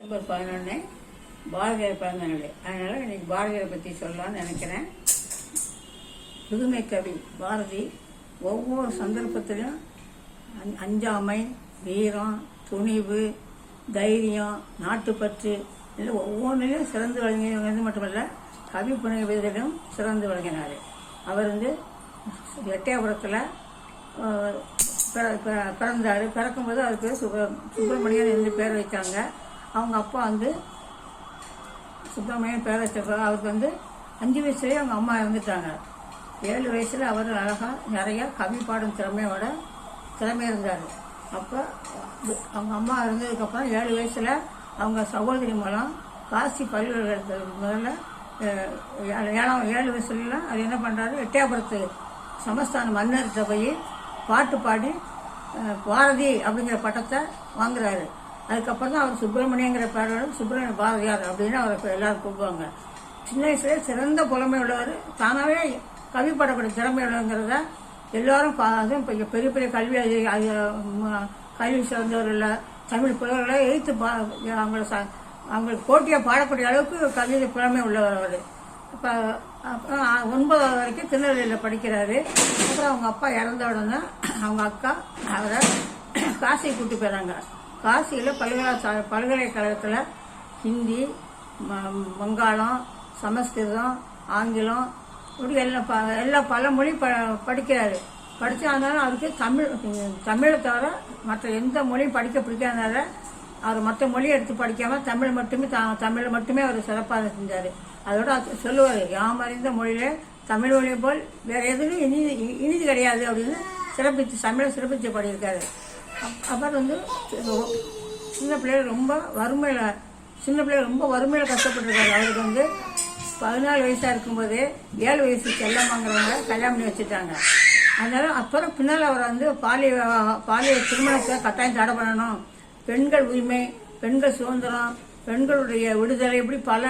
November 11 Bharathiyar பிறந்த நாள். அதனால் இன்னைக்கு பாரதியாரை பற்றி சொல்லலாம்னு நினைக்கிறேன். புதுமை கவி பாரதி ஒவ்வொரு சந்தர்ப்பத்திலும் அஞ்சாமை, வீரம், துணிவு, தைரியம், நாட்டுப்பற்று இல்லை ஒவ்வொன்றிலும் சிறந்து விளங்கினது மட்டுமல்ல, கவி புனைவதிலும் சிறந்து விளங்கினார். அவர் எட்டயபுரத்தில் பிறந்தார். பிறக்கும்போது அதுக்கு சுப்பிரமணியன் என்று பேர் வைத்தாங்க. அவங்க அப்பா சுப்பிரமணியன் பேர் வச்சப்போ அவருக்கு 5 வயசுலேயே அவங்க அம்மா இறந்துட்டாங்க. 7 வயசில் அவர் அழகாக நிறையா கவி பாடும் திறமை இருந்தார். அப்போ அவங்க அம்மா இருந்ததுக்கப்புறம் 7 வயசில் அவங்க சகோதரி மூலம் காசி பல்கலைக்கழகத்தில் முதல்ல 7 வயசுலாம் அது என்ன பண்ணுறாரு, எட்டயபுரத்து சமஸ்தான மன்னர்கிட்ட போய் பாட்டு பாடி பாரதி அப்படிங்கிற பட்டத்தை வாங்குறாரு. அதுக்கப்புறம் தான் அவர் சுப்பிரமணியங்கிற பேரோட சுப்பிரமணிய பாரதியார் அப்படின்னு அவரை எல்லாரும் கூப்பிடுவாங்க. சின்ன வயசுலேயே சிறந்த புலமை உள்ளவர், தானாகவே கவி பாடக்கூடிய திறமை உள்ளவங்கிறத எல்லாரும் அதுவும் இப்போ பெரிய பெரிய கல்வி சிறந்தவர்கள் தமிழ் புலவர்களை எதிர்த்து அவங்களுக்கு போட்டியாக பாடக்கூடிய அளவுக்கு கவிதை புலமை உள்ளவர் அவர். இப்போ 9வது வரைக்கும் திருநெல்வேலியில் படிக்கிறாரு. அப்புறம் அவங்க அப்பா இறந்த உடனே அவங்க அக்கா அவரை காசியை கூட்டி போயிடறாங்க. காசியில் பல்கலைக்கழகத்தில் ஹிந்தி, வங்காளம், சமஸ்கிருதம், ஆங்கிலம் இப்படி எல்லா பல மொழி படிக்கிறாரு. படித்தாலும் அவருக்கு தமிழை தவிர மற்ற எந்த மொழியும் படிக்க பிடிக்காதனால அவர் மற்ற மொழியை எடுத்து படிக்காமல் தமிழை மட்டுமே அவர் சிறப்பாக செஞ்சார். அதோட சொல்லுவார், யாம் அறிந்த மொழியில தமிழ் மொழியை போல் வேற எதுவும் இனிது கிடையாது அப்படின்னு தமிழை சிறப்பித்து பாடியிருக்காரு. அப்புறம் சின்ன பிள்ளைகள் ரொம்ப வறுமையில் கஷ்டப்பட்டுருக்காரு. அவருக்கு 14 வயசாக இருக்கும்போதே 7 வயசு செல்லம்மாங்கிறவங்க கல்யாணம் பண்ணி வச்சுட்டாங்க. அதனால அப்புறம் பின்னால் அவர் பாலிய திருமணத்தை கட்டாயம் தடை பண்ணணும், பெண்கள் உரிமை, பெண்கள் சுதந்திரம், பெண்களுடைய விடுதலை, இப்படி பல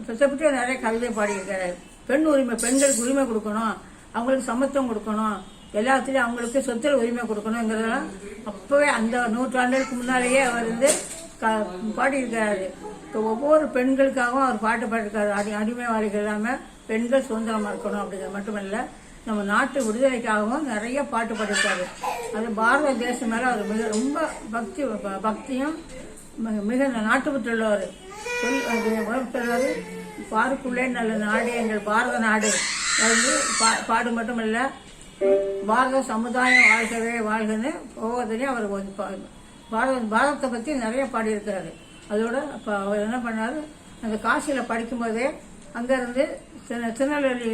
பற்றி நிறைய கவிதை பாடியிருக்காரு. பெண் உரிமை, பெண்களுக்கு உரிமை கொடுக்கணும், அவங்களுக்கு சமத்துவம் கொடுக்கணும், எல்லாத்துலேயும் அவங்களுக்கு சொத்துல உரிமை கொடுக்கணுங்கிறதெல்லாம் அப்போவே அந்த நூற்றாண்டுகளுக்கு முன்னாலேயே அவர் பாடியிருக்காரு. இப்போ ஒவ்வொரு பெண்களுக்காகவும் அவர் பாட்டு பாடியிருக்காரு. அடிமைவாளிகள் இல்லாமல் பெண்கள் சுதந்திரமாக இருக்கணும் அப்படிங்கிறது மட்டுமல்ல, நம்ம நாட்டு விடுதலைக்காகவும் நிறைய பாட்டு பாடியிருக்காரு. அது பாரத தேசம் மேலே அவர் ரொம்ப பக்தியும் மிக நாட்டுப்பற்றுள்ளவர். சொல்வார், பாருக்குள்ளே நல்ல நாடு எங்கள் பாரத நாடு பாடு மட்டுமல்ல, பாரத சமுதாயம் வாழ்கவே வாழ்கன்னு ஒவ்வொருத்தரையும் அவர் பாரதத்தை பற்றி நிறைய பாடியிருக்கிறாரு. அதோட இப்போ அவர் என்ன பண்ணார், அந்த காசியில் படிக்கும்போதே அங்கேருந்து திருநெல்வேலி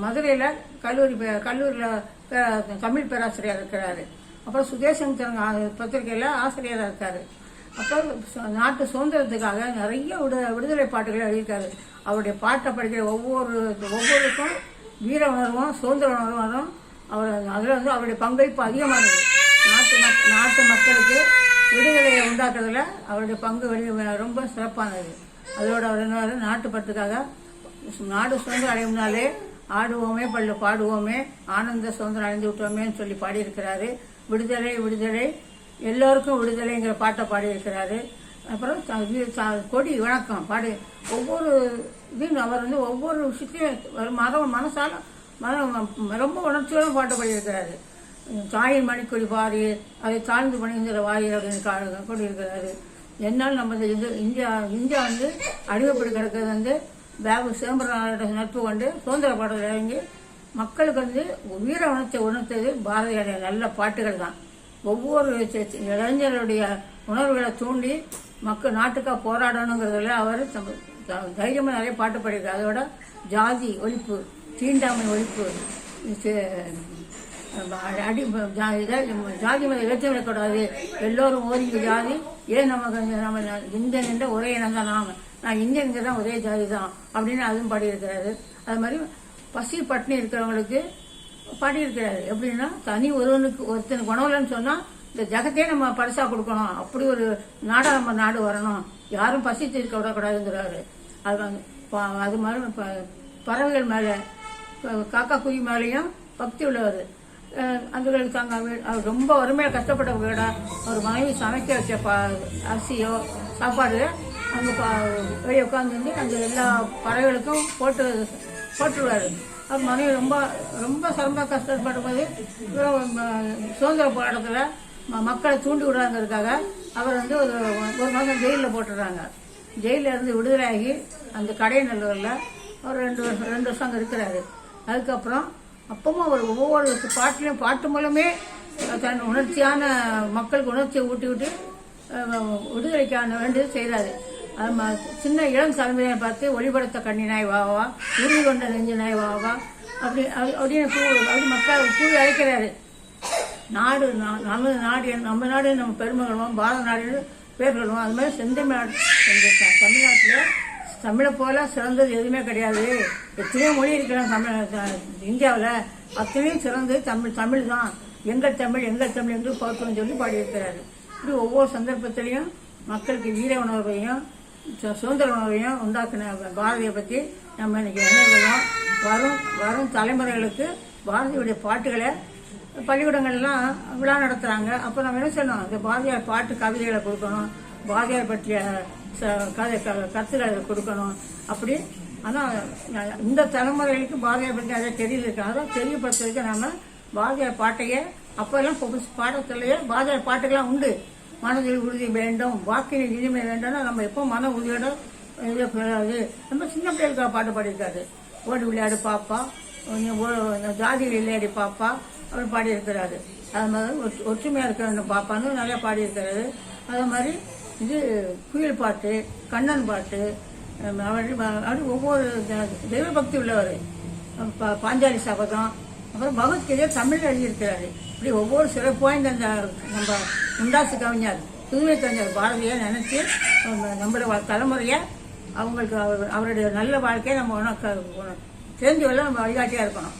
மதுரையில் கல்லூரியில் தமிழ் பேராசிரியர் இருக்கிறாரு. அப்புறம் சுதேசம் பத்திரிகையில் ஆசிரியராக இருக்கார். அப்புறம் நாட்டு சுதந்திரத்துக்காக நிறைய விடுதலை பாட்டுகளை எழுதியிருக்காரு. அவருடைய பாட்டை படிக்கிற ஒவ்வொருக்கும் வீர உணர்வும் சுதந்திர உணர்வும் வரும். அதில் அவருடைய பங்களிப்பு அதிகமானது. நாட்டு மக்களுக்கு விடுதலையை உண்டாக்குறதுல அவருடைய பங்கு ரொம்ப சிறப்பானது. அதோட அவர் என்ன, நாட்டுப்பற்றுக்காக நாடு சுதந்திரம் அடையும்னாலே ஆடுவோமே பள்ளு பாடுவோமே ஆனந்த சுதந்திரம் அடைந்து விட்டோமேன்னு சொல்லி பாடியிருக்கிறாரு. விடுதலை விடுதலை எல்லோருக்கும் விடுதலைங்கிற பாட்டை பாடியிருக்கிறாரு. அப்புறம் கொடி வணக்கம் பாடி ஒவ்வொரு இதையும் அவர் ஒவ்வொரு விஷயத்தையும் மனசால ரொம்ப உணர்ச்சியோட பாட்டு பாடியிருக்கிறாரு. தாயின் மணிக்கொடி பாரி அதை தாழ்ந்து பணிங்கிற வாரி அப்படின்னு கொண்டிருக்கிறாரு. என்னால் நம்ம இந்தியா அடிமைப்பட்டு கிடக்கிறது பேபு சிதம்பரனோட நட்பு கொண்டு சுதந்திர பாடல் இறங்கி மக்களுக்கு வீர உணர்த்தது பாரதியாருடைய நல்ல பாட்டுகள் தான். ஒவ்வொரு இளைஞர்களுடைய உணர்வுகளை தூண்டி நாட்டுக்காக போராடணுங்கிறதுல அவர் தைரியமாக நிறைய பாட்டு பாடியிருக்காரு. அதோட ஜாதி ஒழிப்பு, தீண்டாமை ஒழிப்பு, ஜாதி மத இலட்சியம் விடக்கூடாது, எல்லோரும் ஓரிங்க ஜாதி, ஏன் நம்ம இந்தியன் என்ற ஒரே இனம் தான், நான் இந்தியனுக்கு தான் ஒரே ஜாதி தான் அப்படின்னு அதுவும் பாடியிருக்கிறாரு. அது மாதிரி பசி பட்டினி இருக்கிறவங்களுக்கு பாடியிருக்கிறாரு. எப்படின்னா, தனி ஒருத்தனுக்கு உணவுலன்னு சொன்னால் இந்த ஜகத்தையே நம்ம பரிசா கொடுக்கணும், அப்படி ஒரு நம்ம நாடு வரணும், யாரும் பசி தீர்க்க விடக்கூடாதுங்கிறாரு. அது மாதிரி பறவைகள் மேலே, காக்கா குருவி மேலேயும் பக்தி உள்ளவர். அதுகளுக்கு அவர் ரொம்ப வறுமையாக கஷ்டப்பட்ட வீட அவர் மனைவி சமைக்க வச்ச அரிசியோ சாப்பாடு அங்கே வெளியே உட்காந்துருந்து அந்த எல்லா பறவைகளுக்கும் போட்டுருவார். அவர் மனைவி ரொம்ப ரொம்ப சிரம கஷ்டப்படும் போது சுதந்திர போராட்டத்தில் மக்களை தூண்டி விடுறாங்கிறதுக்காக அவர் வந்து ஒரு மாதம் ஜெயிலில் போட்டுடுறாங்க. ஜெயிலில் இருந்து விடுதலையாகி அந்த கடைநல்லூரில் அவர் 2 வருஷம் அங்கே இருக்கிறாரு. அதுக்கப்புறம் அப்பவும் அவர் ஒவ்வொரு பாட்டிலையும் பாட்டு மூலமே தன் உணர்ச்சியான மக்களுக்கு உணர்ச்சியை ஊட்டி விட்டு விடுதலைக்கான வேண்டியது செய்கிறாரு. அது சின்ன இளம் தலைமுறையை பார்த்து ஒளிபடுத்த கண்ணி நாய் வாவா, உறுதி கொண்ட நெஞ்சு நாய் வாவா அப்படின்னு மக்கள் கூறி அழைக்கிறாரு. நாடு நமது நாடு, நம்ம நாடு நம்ம பெருமைகளும் பாரத நாடு பேர்களும். அது மாதிரி செந்தமிழ்நாடு தமிழ்நாட்டில் தமிழை போல சிறந்தது எதுவுமே கிடையாது. எத்தனையோ மொழி இருக்கிறாங்க இந்தியாவில், அத்தனையும் சிறந்தது தமிழ் தான். எங்கள் தமிழ் என்று போற்றணும்னு சொல்லி பாடியிருக்கிறாரு. இப்படி ஒவ்வொரு சந்தர்ப்பத்திலையும் மக்களுக்கு வீர உணர்வையும் சுதந்திர உணர்வையும் உண்டாக்குன பாரதியை பற்றி நம்ம இன்னைக்கு நினைவுகிறோம். வரும் தலைமுறைகளுக்கு பாரதியுடைய பாட்டுகளை பள்ளிக்கூடங்கள்லாம் விழா நடத்துகிறாங்க. அப்போ நம்ம என்ன சொல்லணும், இந்த பாரதியார் பாட்டு கவிதைகளை கொடுக்கணும், பாரதியார் பற்றிய கருத்துக்களை கொடுக்கணும். அப்படி ஆனால் இந்த தலைமுறைகளுக்கு பாரதியார் பற்றி அதை தெரியல. அதை தெரியப்படுத்துறதுக்கு நம்ம பாரதியார் பாட்டையே அப்போல்லாம் பாடத்திலேயே பாரதியார் பாட்டுக்கெல்லாம் உண்டு. மனதில் உறுதி வேண்டும், வாக்கில் இனிமை வேண்டும்னா நம்ம எப்போ மன உறுதியோட நம்ம சின்ன பிள்ளைகளுக்காக பாட்டு பாடியிருக்காரு. ஓடி விளையாடு பாப்பா, ஜாதியில் விளையாடி பாப்பா அவர் பாடியிருக்கிறாரு. அது மாதிரி ஒற்றுமையாக இருக்க வேண்டும் பாப்பான்னு நிறையா பாடியிருக்கிறாரு. அது மாதிரி இது குயில் பாட்டு, கண்ணன் பாட்டு, அப்படி ஒவ்வொரு தெய்வ பக்தி உள்ளவர். பாஞ்சாலி சபதம், அப்புறம் பகவத்கீதையை தமிழில் எழுதியிருக்கிறாரு. இப்படி ஒவ்வொரு சிறப்பு வாய்ந்த நம்ம முண்டாசு கவிஞர், புதுமை கவிஞர் பாரதியை நினைச்சு நம்மளோட தலைமுறையை அவங்களுக்கு அவருடைய நல்ல வாழ்க்கையை நம்ம தெரிஞ்சு நம்ம வழிகாட்டியா இருக்கணும்.